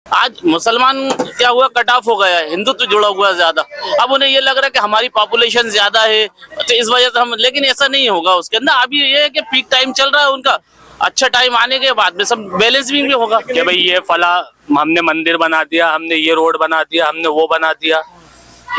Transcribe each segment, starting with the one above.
आज मुसलमान क्या हुआ, कट ऑफ हो गया है, हिंदुत्व जुड़ा हुआ है ज्यादा। अब उन्हें ये लग रहा है कि हमारी पॉपुलेशन ज्यादा है तो इस वजह से हम, लेकिन ऐसा नहीं होगा उसके अंदर। अभी ये है कि पीक टाइम चल रहा है उनका, अच्छा टाइम आने के बाद में सब बैलेंस भी होगा कि भाई ये फला हमने मंदिर बना दिया, हमने ये रोड बना दिया, हमने वो बना दिया,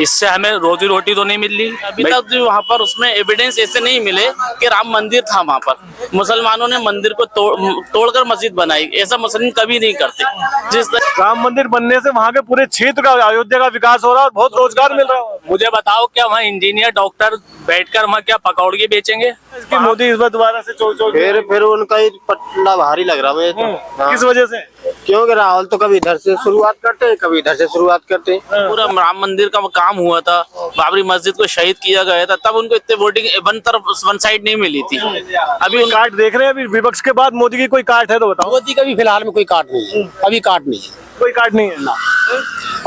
इससे हमें रोजी रोटी तो नहीं मिल रही। अभी तक जो वहाँ पर उसमें एविडेंस ऐसे नहीं मिले कि राम मंदिर था वहाँ पर। मुसलमानों ने मंदिर को तोड़कर मस्जिद बनाई, ऐसा मुस्लिम कभी नहीं करते। जिस राम मंदिर बनने से वहाँ के पूरे क्षेत्र का, अयोध्या का विकास हो रहा है और बहुत रोजगार मिल रहा है। मुझे बताओ, क्या वहाँ इंजीनियर डॉक्टर बैठकर वहाँ क्या पकौड़े बेचेंगे? इसकी मोदी इस बार दोबारा से फिर उनका ही पटना भारी लग रहा है मुझे तो। हाँ। किस वजह से? क्योंकि राहुल तो कभी इधर से शुरुआत करते हैं, कभी इधर से शुरुआत करते हैं। पूरा राम मंदिर का काम हुआ था, बाबरी मस्जिद को शहीद किया गया था, तब उनको इतने वोटिंग वन साइड नहीं मिली थी। अभी काट देख रहे हैं, अभी विपक्ष के बाद मोदी की कोई काट है तो बताओ। मोदी का भी फिलहाल में कोई काट नहीं है, अभी काट नहीं है, कोई काट नहीं है ना,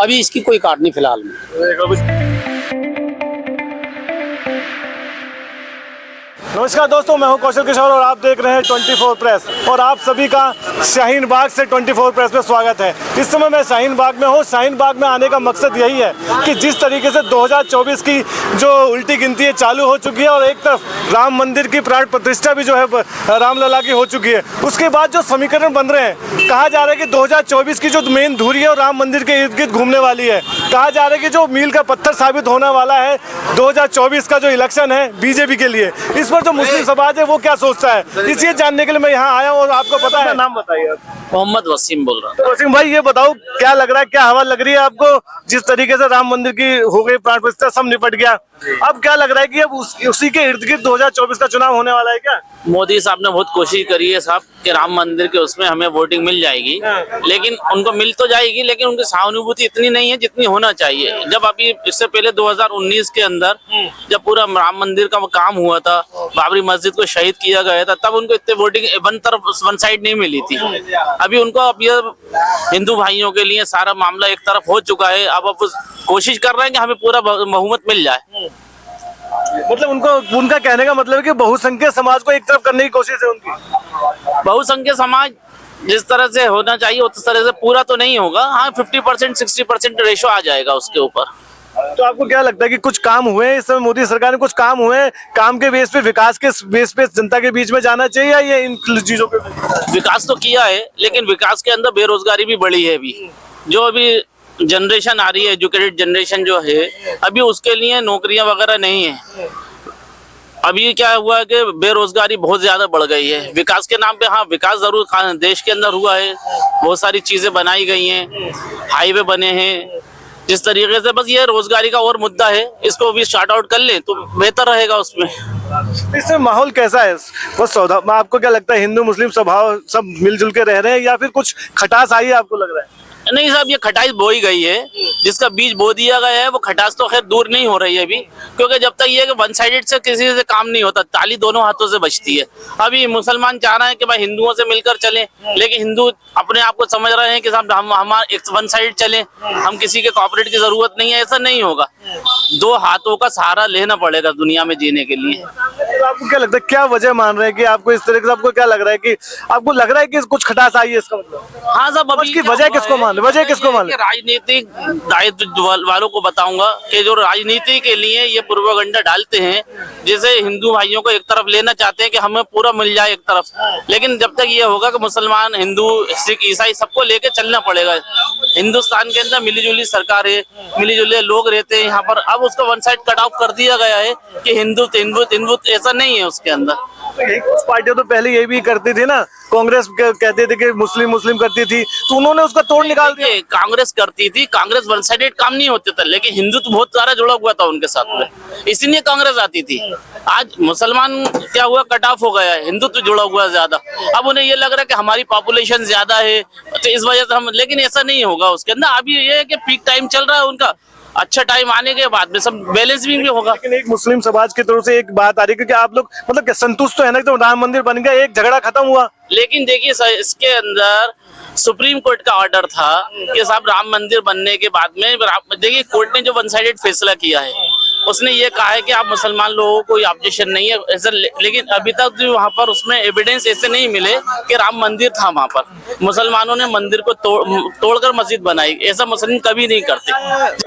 अभी इसकी कोई काट नहीं फिलहाल में। नमस्कार दोस्तों, मैं हूं कौशल किशोर और आप देख रहे हैं 24 प्रेस और आप सभी का शाहीन बाग से 24 प्रेस में स्वागत है। इस समय मैं शाहीन बाग में हूं। शाहीन बाग में आने का मकसद यही है कि जिस तरीके से 2024 की जो उल्टी गिनती है चालू हो चुकी है और एक तरफ राम मंदिर की प्राण प्रतिष्ठा भी जो है रामलला की हो चुकी है, उसके बाद जो समीकरण बन रहे हैं, कहा जा रहा है कि 2024 की जो मेन धुरी है और राम मंदिर के इर्द गिर्द घूमने वाली है। कहा जा रहा है कि जो मील का पत्थर साबित होने वाला है 2024 का जो इलेक्शन है बीजेपी के लिए, इस पर जो मुस्लिम समाज है वो क्या सोचता है, इसे जानने के लिए मैं यहाँ आया हूँ। और आपको पता है, नाम बताइए आप। मोहम्मद वसीम बोल रहा हूँ। तो वसीम भाई ये बताओ, क्या लग रहा है, क्या हवा लग रही है आपको? जिस तरीके से राम मंदिर की हो गई प्राण प्रतिष्ठा, सब निपट गया, अब क्या लग रहा है कि अब उसी के इर्द गिर्द 2024 का चुनाव होने वाला है क्या? मोदी साहब ने बहुत कोशिश करी है साहब कि राम मंदिर के उसमें हमें वोटिंग मिल जाएगी, लेकिन उनको मिल तो जाएगी, लेकिन उनकी सहानुभूति इतनी नहीं है जितनी होना चाहिए। जब अभी इससे पहले 2019 के अंदर जब पूरा राम मंदिर का काम हुआ था, बाबरी मस्जिद को शहीद किया गया था, तब उनको इतने वोटिंग वन साइड नहीं मिली थी। अभी उनको अब ये हिंदू भाइयों के लिए सारा मामला एक तरफ हो चुका है। अब कोशिश कर रहे हैं कि हमें पूरा बहुमत मिल जाए। मतलब उनका कहने का मतलब है कि बहुसंख्यक समाज को एक तरफ करने की कोशिश है उनकी। बहुसंख्यक समाज जिस तरह से होना चाहिए उस तरह से पूरा तो नहीं होगा। हाँ, 50% 60% रेशो आ जाएगा उसके ऊपर। तो आपको क्या लगता है कि कुछ काम हुए हैं इस समय मोदी सरकार ने, कुछ काम हुए हैं, काम के बेस पे, विकास के बेस पे जनता के बीच में जाना चाहिए, या ये इन चीजों पे? विकास तो किया है, लेकिन विकास के अंदर बेरोजगारी भी बढ़ी है। अभी जो अभी जनरेशन आ रही है, एजुकेटेड जनरेशन जो है, अभी उसके लिए नौकरियां वगैरह नहीं है। अभी क्या हुआ है कि बेरोजगारी बहुत ज्यादा बढ़ गई है। विकास के नाम पे, हाँ विकास जरूर देश के अंदर हुआ है, बहुत सारी चीजें बनाई गई हैं, हाईवे बने हैं, जिस तरीके से, बस ये रोजगारी का और मुद्दा है, इसको भी शॉर्ट आउट कर ले तो बेहतर रहेगा उसमें। इससे माहौल कैसा है वो सौदा? आपको क्या लगता है, हिंदू मुस्लिम स्वभाव सब मिलजुल के रह रहे हैं या फिर कुछ खटास आई है आपको लग रहा है? नहीं साहब, ये खटास बोई गई है, जिसका बीज बो दिया गया है, वो खटास तो खैर दूर नहीं हो रही है अभी, क्योंकि जब तक ये वन साइडेड से किसी से काम नहीं होता, ताली दोनों हाथों से बजती है। अभी मुसलमान चाह रहे हैं कि भाई हिंदुओं से मिलकर चलें, लेकिन हिंदू अपने आप को समझ रहे हैं कि साहब हम हमारे एक वन साइड चलें, हम किसी के कॉपरेट की जरूरत नहीं है। ऐसा नहीं होगा, दो हाथों का सहारा लेना पड़ेगा दुनिया में जीने के लिए। तो आपको क्या लगता है, क्या वजह मान रहे हैं कि आपको इस तरीके से, आपको क्या लग रहा है कि आपको लग रहा है कि कुछ खटास आई है, इसका मतलब? हाँ साहब, अभी की वजह किसको मान, वजह किसको मान? राजनीतिक दायित्व वालों को बताऊंगा कि जो राजनीति के लिए ये प्रोपेगेंडा डालते हैं, जैसे हिंदू भाइयों को एक तरफ लेना चाहते हैं कि हमें पूरा मिल जाए एक तरफ, लेकिन जब तक ये होगा कि मुसलमान, हिंदू, सिख, ईसाई सबको लेके चलना पड़ेगा। हिंदुस्तान के अंदर मिलीजुली सरकार है, मिलीजुली लोग रहते हैं यहाँ पर। अब उसको वन साइड कट ऑफ कर दिया गया है कि हिंदू ऐसा नहीं है उसके अंदर। कुछ पार्टियां तो पहले ये भी करती थी ना, कांग्रेस कहते थे कि मुस्लिम करती थी, तो उन्होंने उसका तोड़ निकाल दिया। कांग्रेस करती थी, कांग्रेस वन साइडेड काम नहीं होते थे, लेकिन हिंदुत्व बहुत सारा जुड़ा हुआ था उनके साथ में, इसीलिए कांग्रेस आती थी। आज मुसलमान क्या हुआ, कट ऑफ हो गया है, हिंदुत्व जुड़ा हुआ है ज्यादा। अब उन्हें ये लग रहा है कि हमारी पॉपुलेशन ज्यादा है तो इस वजह से हम, लेकिन ऐसा नहीं होगा उसके अंदर। अभी ये है कि पीक टाइम चल रहा है उनका, अच्छा टाइम आने के बाद में सब बैलेंस भी होगा। लेकिन एक मुस्लिम समाज की तरफ से एक बात आ रही है कि आप लोग मतलब क्या संतुष्ट तो है ना, तो राम मंदिर बन गया, एक झगड़ा खत्म हुआ, लेकिन देखिए सर, इसके अंदर सुप्रीम कोर्ट का ऑर्डर था कि साहब राम मंदिर बनने के बाद में, देखिए कोर्ट ने जो वन साइडेड फैसला किया है, उसने ये कहा है कि आप मुसलमान लोगों को कोई ऑब्जेक्शन नहीं है ऐसा, लेकिन अभी तक भी वहाँ पर उसमें एविडेंस ऐसे नहीं मिले कि राम मंदिर था वहाँ पर। मुसलमानों ने मंदिर को तोड़कर मस्जिद बनाई, ऐसा मुस्लिम कभी नहीं करते।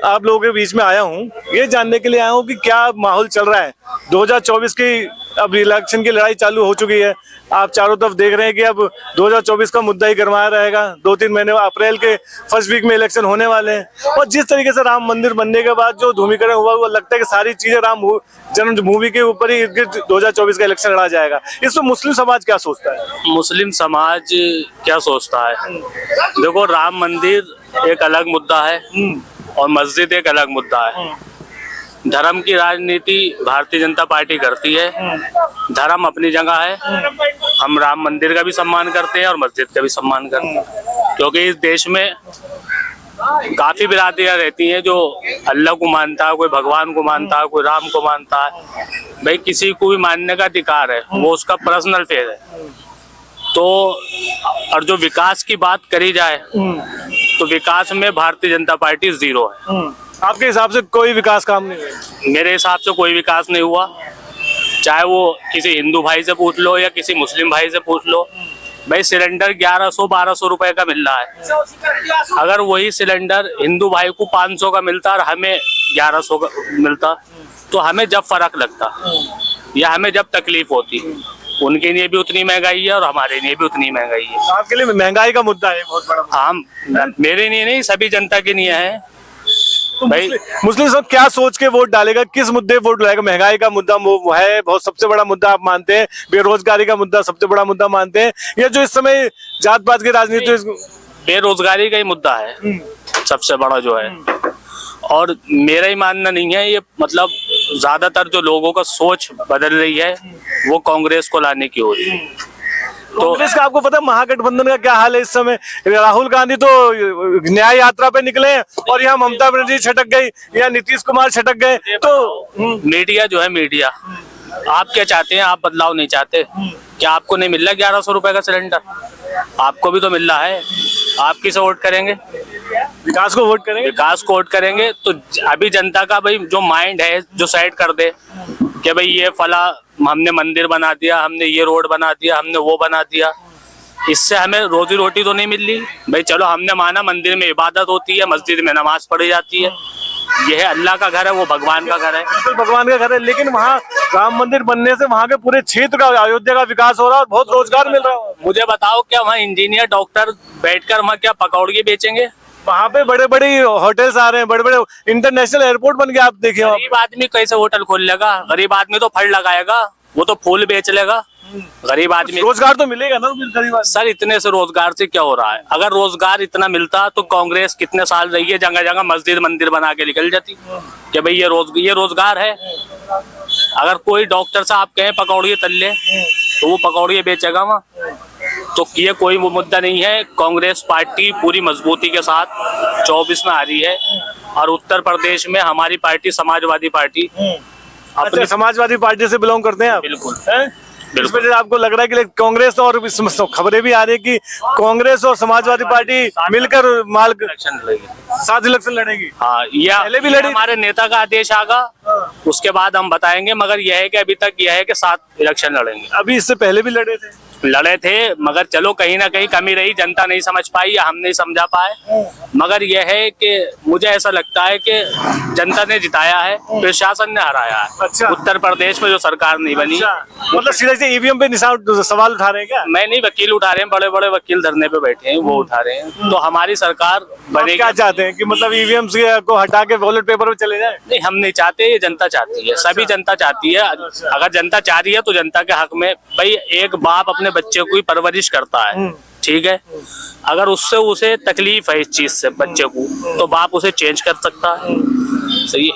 आप लोगों के बीच में आया हूँ ये जानने के लिए आया हूँ कि क्या माहौल चल रहा है। 2024 की अब इलेक्शन की लड़ाई चालू हो चुकी है, आप चारों तरफ देख रहे हैं कि अब 2024 का मुद्दा ही गरमाया रहेगा। 2-3 महीने अप्रैल के फर्स्ट वीक में इलेक्शन होने वाले हैं और जिस तरीके से राम मंदिर बनने के बाद जो धूमीकरण हुआ वो लगता है कि सारी चीजें राम जन्मभूमि के ऊपर ही 2024 का इलेक्शन लड़ा जाएगा। इसमें मुस्लिम समाज क्या सोचता है? मुस्लिम समाज क्या सोचता है, देखो राम मंदिर एक अलग मुद्दा है और मस्जिद एक अलग मुद्दा है। धर्म की राजनीति भारतीय जनता पार्टी करती है, धर्म अपनी जगह है। हम राम मंदिर का भी सम्मान करते हैं और मस्जिद का भी सम्मान करते हैं, क्योंकि इस देश में काफी बिरादरियां रहती हैं जो अल्लाह को मानता है, कोई भगवान को मानता है, कोई राम को मानता है। भाई किसी को भी मानने का अधिकार है, वो उसका पर्सनल फेज है। तो और जो विकास की बात करी जाए तो विकास में भारतीय जनता पार्टी 0 है। आपके हिसाब से कोई विकास काम नहीं हुआ? मेरे हिसाब से कोई विकास नहीं हुआ, चाहे वो किसी हिंदू भाई से पूछ लो या किसी मुस्लिम भाई से पूछ लो। भाई सिलेंडर 1100-1200 रुपए का मिल रहा है, अगर वही सिलेंडर हिंदू भाई को 500 का मिलता और हमें 1100 का मिलता तो हमें जब फर्क लगता या हमें जब तकलीफ होती। उनके लिए भी उतनी महंगाई है और हमारे लिए भी उतनी महंगाई है। आपके लिए महंगाई का मुद्दा है बहुत बड़ा? हाँ, मेरे लिए नहीं, सभी जनता के लिए है। भाई मुस्लिम सब क्या सोच के वोट डालेगा, किस मुद्दे वोट डालेगा? महंगाई का मुद्दा वो है बहुत सबसे बड़ा मुद्दा आप मानते हैं, बेरोजगारी का मुद्दा सबसे बड़ा मुद्दा मानते हैं, या जो इस समय जात पात की राजनीति? बेरोजगारी का ही मुद्दा है सबसे बड़ा जो है। और मेरा ही मानना नहीं है, ये मतलब ज्यादातर जो लोगों का सोच बदल रही है वो कांग्रेस को लाने की हो रही है। कांग्रेस का आपको पता है महागठबंधन का क्या हाल है इस समय? राहुल गांधी तो न्याय यात्रा पे निकले हैं और यहाँ ममता बनर्जी छटक गई, यहाँ नीतीश कुमार छटक गए। तो मीडिया जो है, मीडिया आप क्या चाहते हैं? आप बदलाव नहीं चाहते क्या? आपको नहीं मिल रहा 1100 रुपए का सिलेंडर? आपको भी तो मिल रहा है। आप किसे वोट करेंगे? विकास को वोट करेंगे? विकास को वोट करेंगे तो अभी जनता का भाई जो माइंड है जो सेट कर दे कि भाई ये फला हमने मंदिर बना दिया, हमने ये रोड बना दिया, हमने वो बना दिया, इससे हमें रोजी रोटी तो नहीं मिल रही। भाई चलो हमने माना मंदिर में इबादत होती है, मस्जिद में नमाज पढ़ी जाती है, यह अल्लाह का घर है, वो भगवान का घर है। भगवान का घर है, लेकिन वहाँ राम मंदिर बनने से वहाँ के पूरे क्षेत्र का, अयोध्या का विकास हो रहा है और बहुत रोजगार मिल रहा है। मुझे बताओ क्या वहाँ इंजीनियर डॉक्टर बैठकर वहाँ क्या पकौड़ी बेचेंगे? वहाँ पे बड़े बड़े होटल्स आ रहे हैं, बड़े बड़े इंटरनेशनल एयरपोर्ट बन गया। आप देखिए गरीब आदमी कैसे होटल खोल लेगा? गरीब आदमी तो फल लगाएगा, वो तो फूल बेच लेगा। गरीब आदमी रोजगार तो मिलेगा ना गरीब आदमी? सर इतने से रोजगार से क्या हो रहा है? अगर रोजगार इतना मिलता तो कांग्रेस कितने साल रही है, जगह जगह मस्जिद मंदिर बना के निकल जाती कि भाई ये रोजगार है। अगर कोई डॉक्टर साहब कहें पकौड़ी तल्ले तो वो पकौड़ी बेचेगा वहाँ। तो ये कोई वो मुद्दा नहीं है। कांग्रेस पार्टी पूरी मजबूती के साथ 24 में आ रही है और उत्तर प्रदेश में हमारी पार्टी समाजवादी पार्टी अपनी समाजवादी पार्टी से बिलोंग करते हैं आप? बिल्कुल। इस वजह से आपको लग रहा है कि कांग्रेस और खबरें भी आ रही है कि कांग्रेस और समाजवादी पार्टी मिलकर इलेक्शन लड़ेगी, 7 इलेक्शन लड़ेगी? हाँ, या पहले भी लड़ी? हमारे नेता का आदेश आगा, उसके बाद हम बताएंगे। मगर यह है कि अभी तक यह है कि 7 इलेक्शन लड़ेंगे। अभी इससे पहले भी लड़े थे मगर चलो कहीं ना कहीं कमी रही, जनता नहीं समझ पाई या हम नहीं समझा पाए। मगर यह है कि मुझे ऐसा लगता है कि जनता ने जिताया है, प्रशासन ने हराया है। अच्छा। उत्तर प्रदेश में जो सरकार नहीं बनी। मतलब सीधे से ईवीएम पे सवाल उठा रहे हैं क्या? मैं नहीं, वकील उठा रहे हैं, बड़े बड़े वकील धरने पे बैठे हैं, वो उठा रहे हैं। तो हमारी सरकार बनेगी। क्या चाहते हैं कि मतलब ईवीएम को हटा के बैलेट पेपर पे चले जाए? नहीं, हम नहीं चाहते, ये जनता चाहती है। सभी जनता चाहती है। अगर जनता चाह रही है तो जनता के हक में। भाई एक बाप अपने बच्चे को परवरिश करता है, ठीक है, अगर उससे उसे तकलीफ है इस चीज से बच्चे को, तो बाप उसे चेंज कर सकता है।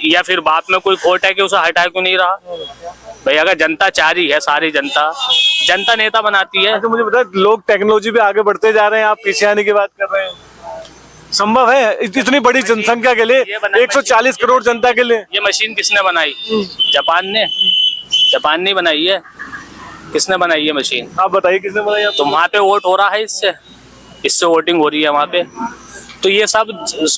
या फिर बाप में कोई खोट है कि उसे हटा क्यों नहीं रहा? भाई अगर जनता चाह रही है, सारी जनता नेता बनाती है। तो मुझे बताए, लोग टेक्नोलॉजी पे आगे बढ़ते जा रहे हैं, आप पीछे आने की बात कर रहे हैं। संभव है इतनी बड़ी जनसंख्या के लिए, 140 करोड़ जनता के लिए? ये मशीन किसने बनाई? जापान ने बनाई है। किसने बनाई है मशीन? आप बताइए किसने बनाई? तो वहाँ पे वोट हो रहा है, इससे वोटिंग हो रही है वहाँ पे। तो ये सब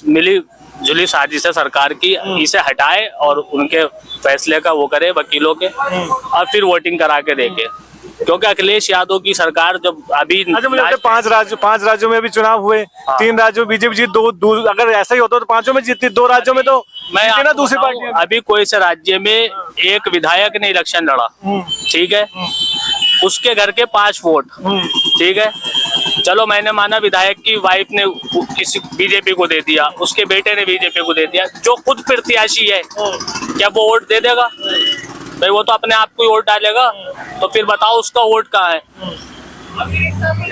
मिली जुली साजिश है सरकार की, इसे हटाए और उनके फैसले का वो करे वकीलों के, और फिर वोटिंग करा के देखे। क्योंकि अखिलेश यादव की सरकार जब अभी अच्छा, मुझे लगता है पांच राज्यों में अभी चुनाव हुए, 3 राज्यों बीजेपी जीत, दो अगर ऐसा ही होता तो 5 में जीतती, 2 राज्यों में तो मैं जीती ना आपको दूसरी बताऊं, पार्टी। अभी कोई से राज्य में एक विधायक ने इलेक्शन लड़ा, ठीक है, उसके घर के 5 वोट, ठीक है, चलो मैंने माना विधायक की वाइफ ने किसी बीजेपी को दे दिया, उसके बेटे ने बीजेपी को दे दिया, जो खुद प्रत्याशी है क्या वो वोट दे देगा? भाई वो तो अपने आप को ही वोट डालेगा, तो फिर बताओ उसका वोट कहाँ है?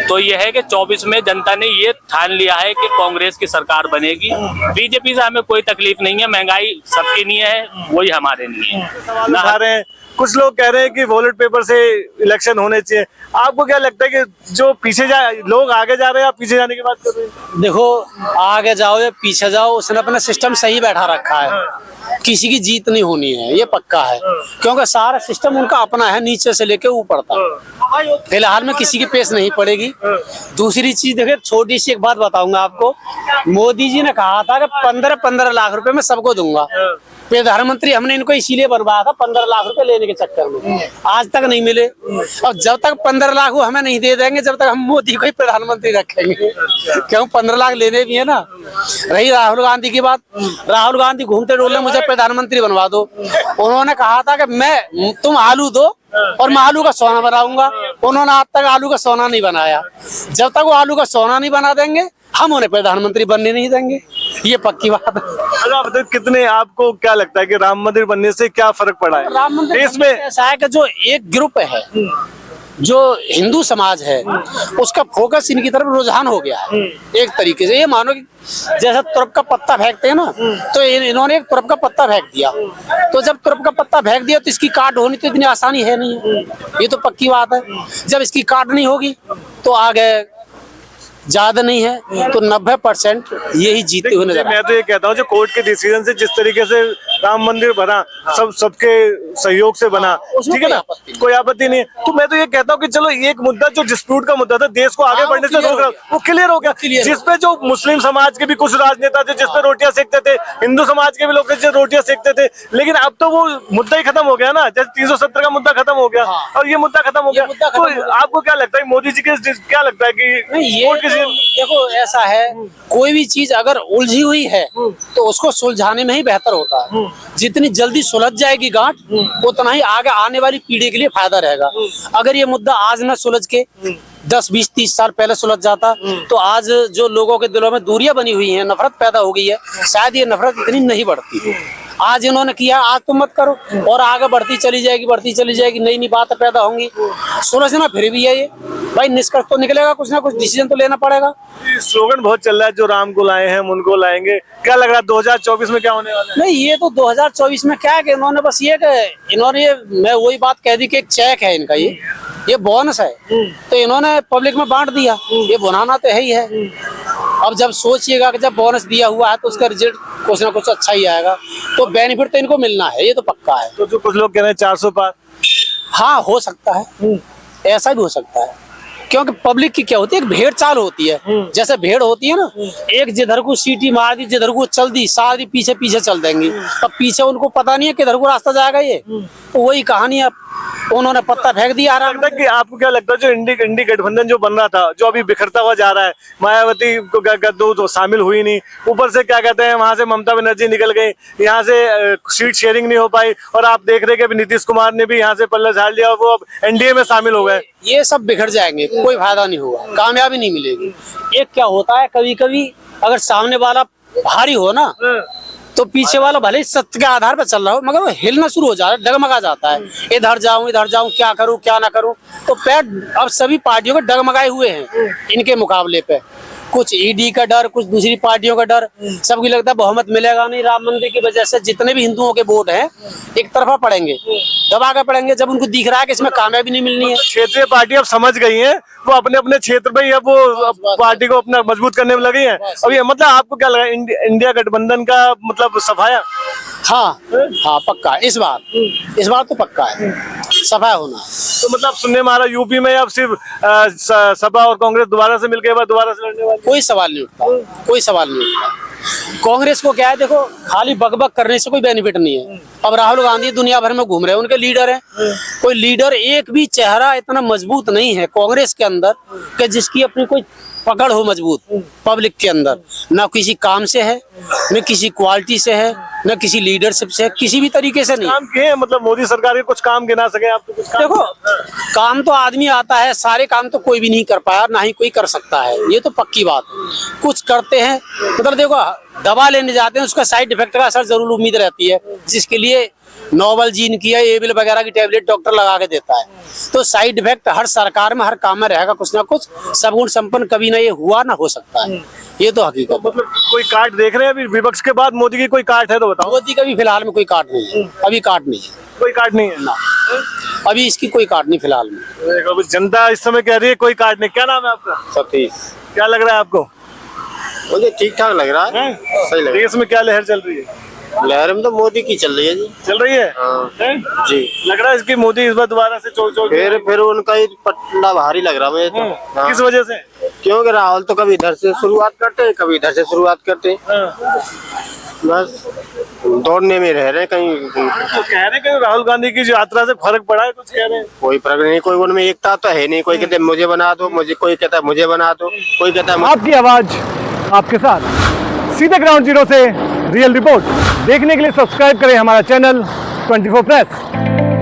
तो ये है कि 24 में जनता ने ये ठान लिया है कि कांग्रेस की सरकार बनेगी। बीजेपी से हमें कोई तकलीफ नहीं है, महंगाई सबके लिए है, वही हमारे लिए है। सवाल उठा रहे हैं, कुछ लोग कह रहे हैं कि बैलेट पेपर से इलेक्शन होने चाहिए। आपको क्या लगता है कि जो पीछे लोग आगे जा रहे हैं, आप पीछे जाने की बात कर रहे हैं? देखो, आगे जाओ या पीछे जाओ, उसने अपना सिस्टम सही बैठा रखा है, किसी की जीत नहीं होनी है, ये पक्का है, क्योंकि सारा सिस्टम उनका अपना है, नीचे से लेके ऊपर तक। फिलहाल में किसी की पेश नहीं पड़ेगी। दूसरी चीज देखिए, छोटी सी एक बात बताऊंगा आपको, मोदी जी ने कहा था कि 15-15 लाख रुपए मैं सबको दूंगा। प्रधानमंत्री हमने इनको इसीलिए बनवाया था 15 लाख रुपए लेने के चक्कर में, आज तक नहीं मिले। और जब तक 15 लाख वो हमें नहीं दे देंगे, जब तक हम मोदी को ही प्रधानमंत्री रखेंगे, क्यों 15 लाख लेने भी है ना। रही राहुल गांधी की बात, राहुल गांधी घूमते डोलने मुझे प्रधानमंत्री बनवा दो, उन्होंने कहा था कि तुम आलू दो और मैं आलू का सोना बनाऊंगा। उन्होंने आज तक आलू का सोना नहीं बनाया। जब तक वो आलू का सोना नहीं बना देंगे, हम उन्हें प्रधानमंत्री बनने नहीं देंगे, ये पक्की बात है। अच्छा, बताइए कितने, आपको क्या लगता है कि राम मंदिर बनने से क्या फर्क पड़ा है राम मंदिर देश में? ऐसा है कि जो एक ग्रुप है, जो हिंदू समाज है, उसका फोकस इनकी तरफ रुझान हो गया है। एक तरीके से ये मानो कि जैसा तुरप का पत्ता फेंकते हैं ना, तो इन्होंने एक तुरप का पत्ता फेंक दिया। तो जब तुरप का पत्ता फेंक दिया तो इसकी काट होनी तो इतनी आसानी है नहीं है, ये तो पक्की बात है। जब इसकी काट नहीं होगी तो आगे ज्यादा नहीं है तो 90% यही जीते हुए नजर। मैं तो ये कहता हूँ, जो कोर्ट के डिसीजन से जिस तरीके से राम मंदिर बना, सबके सहयोग से बना, ठीक है ना, कोई आपत्ति नहीं है। तो मैं तो ये कहता हूँ कि चलो एक मुद्दा जो डिस्प्यूट का मुद्दा था, देश को आगे बढ़ने से रोक रहा, वो क्लियर हो गया। जिसपे जो मुस्लिम समाज के भी कुछ राजनेता थे जिसपे रोटियां सेकते थे, हिंदू समाज के भी लोग थे रोटियां सेकते थे, लेकिन अब तो वो मुद्दा ही खत्म हो गया ना। जैसे 370 का मुद्दा खत्म हो गया और ये मुद्दा खत्म हो गया। तो आपको क्या लगता है, मोदी जी के क्या लगता है कि देखो ऐसा है, कोई भी चीज अगर उलझी हुई है तो उसको सुलझाने में ही बेहतर होता है। जितनी जल्दी सुलझ जाएगी गांठ, उतना ही आगे आने वाली पीढ़ी के लिए फायदा रहेगा। अगर ये मुद्दा आज न सुलझ के 10, 20, 30 साल पहले सुलझ जाता तो आज जो लोगों के दिलों में दूरियां बनी हुई हैं, नफरत पैदा हो गई है, शायद ये नफरत इतनी नहीं बढ़ती। आज इन्होंने किया, आज तुम मत करो, और आगे बढ़ती चली जाएगी, नई नई बातें पैदा होंगी। सुलझना फिर भी है ये भाई, निष्कर्ष तो निकलेगा, कुछ ना कुछ डिसीजन तो लेना पड़ेगा। स्लोगन बहुत चल रहा है, जो राम को लाए हैं हम उनको लाएंगे। क्या लग रहा है 2024 में क्या होने वाला है? नहीं, ये तो 2024 में क्या है कि इन्होंने बस मैं वही बात कह दी कि एक चेक है इनका, ये बोनस है, तो इन्होंने पब्लिक में बांट दिया। ये बनाना तो है ही है। अब जब सोचिएगा कि जब बोनस दिया हुआ है तो उसका रिजल्ट कुछ ना कुछ अच्छा ही आएगा, तो बेनिफिट तो इनको मिलना है, ये तो पक्का है। तो जो कुछ लोग कह रहे हैं 400 पार, हाँ हो सकता है, ऐसा भी हो सकता है, क्योंकि पब्लिक की क्या होती है, एक भेड़ चाल होती है। जैसे भेड़ होती है ना, एक जिधर को सीटी मार दी, जिधर को चल दी, सारी पीछे पीछे चल देंगी। अब पीछे उनको पता नहीं है किधर को रास्ता जाएगा, ये तो वही कहानी है। उन्होंने पत्ता फेंक दिया। कि आपको क्या लगता है जो इंडी गठबंधन जो बन रहा था, जो अभी बिखरता हुआ जा रहा है, मायावती को गद्दो शामिल हुई नहीं, ऊपर से क्या कहते हैं वहां से ममता बनर्जी निकल गई, यहाँ से सीट शेयरिंग नहीं हो पाई, और आप देख रहे हैं कि नीतीश कुमार ने भी यहाँ से पल्ला झाड़ लिया और वो अब एनडीए में शामिल हो गए। ये सब बिखर जाएंगे, कोई फायदा नहीं होगा, कामयाबी नहीं मिलेगी। एक क्या होता है, कभी कभी अगर सामने वाला भारी हो ना, तो पीछे वाला भले ही सत्य के आधार पर चल रहा हो, मगर वो हिलना शुरू हो जाता है, डगमगा जाता है। इधर जाऊं, क्या करूं क्या ना करूं। तो पैर अब सभी पार्टियों के डगमगाए हुए हैं इनके मुकाबले पे। कुछ ईडी का डर, कुछ दूसरी पार्टियों का डर, सबकी लगता है बहुमत मिलेगा नहीं। राम मंदिर की वजह से जितने भी हिंदुओं के वोट हैं एक तरफा पड़ेंगे, दबा के पड़ेंगे, जब उनको दिख रहा है कि इसमें कामयाबी नहीं मिलनी है। क्षेत्रीय पार्टी अब समझ गई है, वो अपने अपने क्षेत्र में ही अब वो पार्टी को अपना मजबूत करने में लगी है। अब ये मतलब आपको क्या लगा, इंडिया गठबंधन का मतलब सफाया? हाँ पक्का, इस बार तो पक्का है, सफाया होना। तो मतलब सुनने में आ रहा यूपी में अब सिर्फ सपा और कांग्रेस दोबारा से मिलकर दोबारा से लड़ने वाली? कोई सवाल नहीं उठता। कांग्रेस को क्या है, देखो खाली बकबक करने से कोई बेनिफिट नहीं है। अब राहुल गांधी दुनिया भर में घूम रहे हैं, उनके लीडर हैं, कोई लीडर एक भी चेहरा इतना मजबूत नहीं है कांग्रेस के अंदर कि जिसकी अपनी कोई पकड़ हो मजबूत पब्लिक के अंदर। ना किसी काम से है, न किसी क्वालिटी से है, न किसी लीडरशिप से है, किसी भी तरीके से नहीं। काम किए हैं, मतलब मोदी सरकार के कुछ काम गिना सके आप तो? कुछ काम देखो काम तो आदमी आता है, सारे काम तो कोई भी नहीं कर पाया, ना ही कोई कर सकता है, ये तो पक्की बात है। कुछ करते हैं, मतलब देखो दवा लेने जाते हैं, उसका साइड इफेक्ट का असर जरूर उम्मीद रहती है, जिसके लिए नोवल जीन की या एबिल वगैरह की टेबलेट डॉक्टर लगा के देता है। तो साइड इफेक्ट हर सरकार में, हर काम में रहेगा कुछ ना कुछ। सगुण संपन्न कभी ना ये हुआ ना हो सकता है, ये तो हकीकत है। मतलब कोई काट देख रहे हैं अभी विपक्ष के बाद? मोदी की कोई काट है तो बताओ। मोदी का भी फिलहाल में कोई काट नहीं है, अभी काट नहीं है, कोई काट नहीं है ना अभी इसकी कोई काट नहीं फिलहाल में। देखो, जनता इस समय कह रही है कोई काट नहीं। क्या नाम है आपका? सतीश। क्या लग रहा है आपको? मुझे ठीक ठाक लग रहा है, सही लग रहा देश में क्या लहर चल रही है? है। लहर में तो मोदी की चल रही है जी। चल रही है? हाँ। हैं? जी। लग रहा है इसकी मोदी इस बार दोबारा से चोट फिर उनका ही पटना भारी लग रहा है मुझे तो। हाँ। किस वजह से? क्योंकि राहुल तो कभी इधर से शुरुआत करते हैं, कभी इधर से शुरुआत करते हैं, हाँ। बस दौड़ने में रह रहे हैं। कहीं तो कह रहे हैं कि राहुल गांधी की यात्रा से फर्क पड़ा है, कुछ कह रहे हैं। कोई फर्क नहीं, कोई उनमें एकता तो है नहीं। कोई कहते हैं मुझे बना दो, मुझे, कोई कहता है मुझे बना दो, कोई कहता है आपकी आवाज आपके साथ, सीधे ग्राउंड जीरो से रियल रिपोर्ट देखने के लिए सब्सक्राइब करें हमारा चैनल 24 प्रेस।